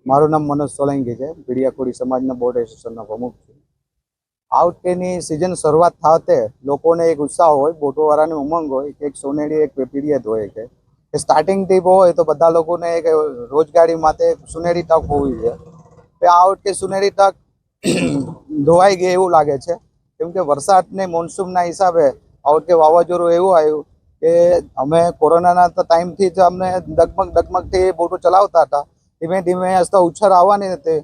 મારું નામ મનોજ સોલંકી છે. ભીડિયાકોડી સમાજના બોર્ડ એસોસિએશનના પ્રમુખ છું. આ વખતેની સિઝન શરૂઆત થતે લોકોને એક ઉત્સાહ હોય, બોટોવાળાને ઉમંગ હોય કે એક સોનેરી એક પીરિયડ હોય કે સ્ટાર્ટિંગ ટીપ હોય તો બધા લોકોને એક રોજગારી માટે સુનેરી તક હોવી જોઈએ. આ વખતે સુનેરી તક ધોવાઈ ગઈ એવું લાગે છે, કેમ કે વરસાદને મોન્સૂનના હિસાબે આ વખતે વાવાઝોડું એવું આવ્યું કે અમે કોરોનાના ટાઈમથી જ અમને ડગમગથી બોટો ચલાવતા હતા. ધીમે ધીમે હસતા ઉછર આવવાની હતી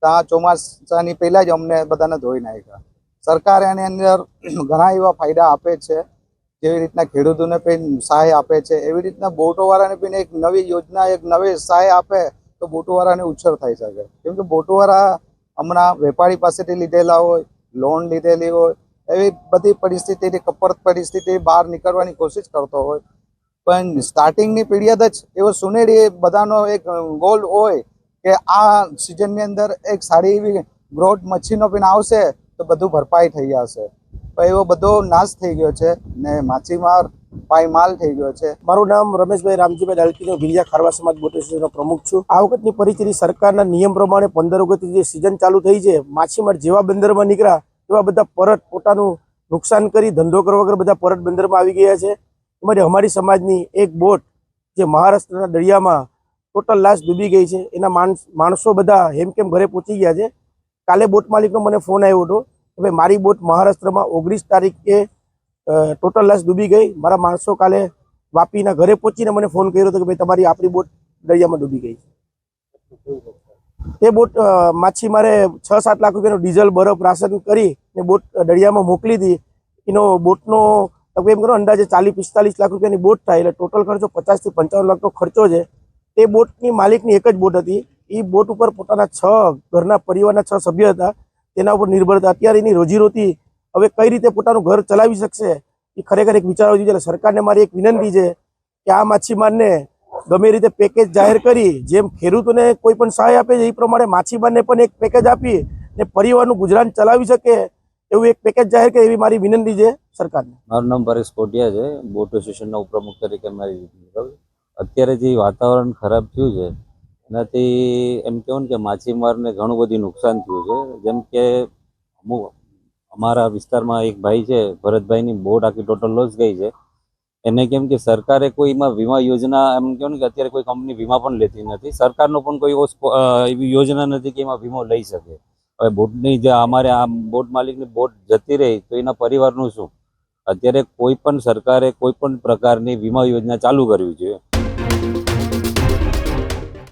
ત્યાં ચોમાસાની પહેલાં જ અમને બધાને ધોઈ નાખ્યા. સરકાર એની અંદર ઘણા એવા ફાયદા આપે છે, જેવી રીતના ખેડૂતોને પણ સહાય આપે છે, એવી રીતના બોટોવાળાને પણ એક નવી યોજના, એક નવી સહાય આપે તો બોટોવાળાને ઉછર થઈ શકે. કેમ કે બોટોવાળા હમણાં વેપારી પાસેથી લીધેલા હોય, લોન લીધેલી હોય, એવી બધી પરિસ્થિતિથી કપડ પરિસ્થિતિ બહાર નીકળવાની કોશિશ કરતો હોય, પણ સ્ટાર્ટિંગની પીરિયડ જ એવો સુનેરી બધાનો એક ગોલ હોય કે આ સિઝનની અંદર એક સારી એવી ગ્રોથ મચ્છીનો પણ આવશે તો બધું ભરપાઈ થઈ જશે. પણ એવો બધો નાશ થઈ ગયો છે ને માછીમાર પાયમાલ થઈ ગયો છે. મારું નામ રમેશભાઈ રામજીભાઈ ડાલકી, ભીડિયા ખારવા સમાજ બોટ એસોસિએશનનો પ્રમુખ છું. આ વખતની પરિસ્થિતિ સરકારના નિયમ પ્રમાણે 15 ઓગસ્ટથી જે સિઝન ચાલુ થઈ છે, માછીમાર જેવા બંદરમાં નીકળ્યા એવા બધા પરત પોતાનું નુકસાન કરી ધંધો કરવા વગર બધા પરત બંદરમાં આવી ગયા છે. એમાંથી અમારી સમાજની એક બોટ જે મહારાષ્ટ્રના દરિયામાં ટોટલ લાશ ડૂબી ગઈ છે. એના માણસો બધા હેમકેમ ઘરે પહોંચી ગયા છે. કાલે બોટ માલિકનો મને ફોન આવ્યો હતો કે ભાઈ મારી બોટ મહારાષ્ટ્રમાં 19 તારીખે ટોટલ લાશ ડૂબી ગઈ. મારા માણસો કાલે વાપીના ઘરે પહોંચીને મને ફોન કર્યો હતો કે ભાઈ તમારી આપણી બોટ દરિયામાં ડૂબી ગઈ છે. તે બોટ માછીમારે 6-7 લાખ રૂપિયાનો ડીઝલ, બરફ, રાશન કરી ને બોટ દરિયામાં મોકલી હતી. એનો બોટનો એમ કરો અંદાજે 40-45 લાખ રૂપિયાની બોટ થાય, એટલે ટોટલ ખર્ચો 50 થી 55 લાખનો ખર્ચો છે. તે બોટની માલિકની એક જ બોટ હતી. એ બોટ ઉપર પોતાના 6 ઘરના પરિવારના 6 સભ્ય હતા, તેના ઉપર નિર્ભર હતા. અત્યારે એની રોજીરોટી હવે કઈ રીતે પોતાનું ઘર ચલાવી શકશે એ ખરેખર એક વિચારવા જોઈએ. સરકારને મારી એક વિનંતી છે કે આ માછીમારને ગમે રીતે પેકેજ જાહેર કરી, જેમ ખેડૂતોને કોઈ પણ સહાય આપે છે એ પ્રમાણે માછીમારને પણ એક પેકેજ આપી ને પરિવારનું ગુજરાન ચલાવી શકે એવું એક પેકેજ જાહેર કરે એવી મારી વિનંતી છે સરકારને. મારું નામ પરેશ કોટિયા છે, બોટ એસોસિએશનના ઉપપ્રમુખ તરીકે મારી. અત્યારે જે વાતાવરણ ખરાબ થયું છે એનાથી એમ કહેવું ને કે માછીમારને ઘણું બધું નુકસાન થયું છે. જેમ કે અમુક અમારા વિસ્તારમાં એક ભાઈ છે, ભરતભાઈની બોટ આખી ટોટલ લોસ ગઈ છે. એને કેમ કે સરકારે કોઈ એમાં વીમા યોજના, એમ કહેવું ને કે અત્યારે કોઈ કંપની વીમા પણ લેતી નથી. સરકારનો પણ કોઈ એવી યોજના નથી કે એમાં વીમો લઈ શકે. હવે બોટની જે અમારે આ બોટ માલિકની બોટ જતી રહી તો એના પરિવારનું શું? અત્યારે કોઈ પણ સરકારે કોઈ પણ પ્રકારની વીમા યોજના ચાલુ કરવી જોઈએ.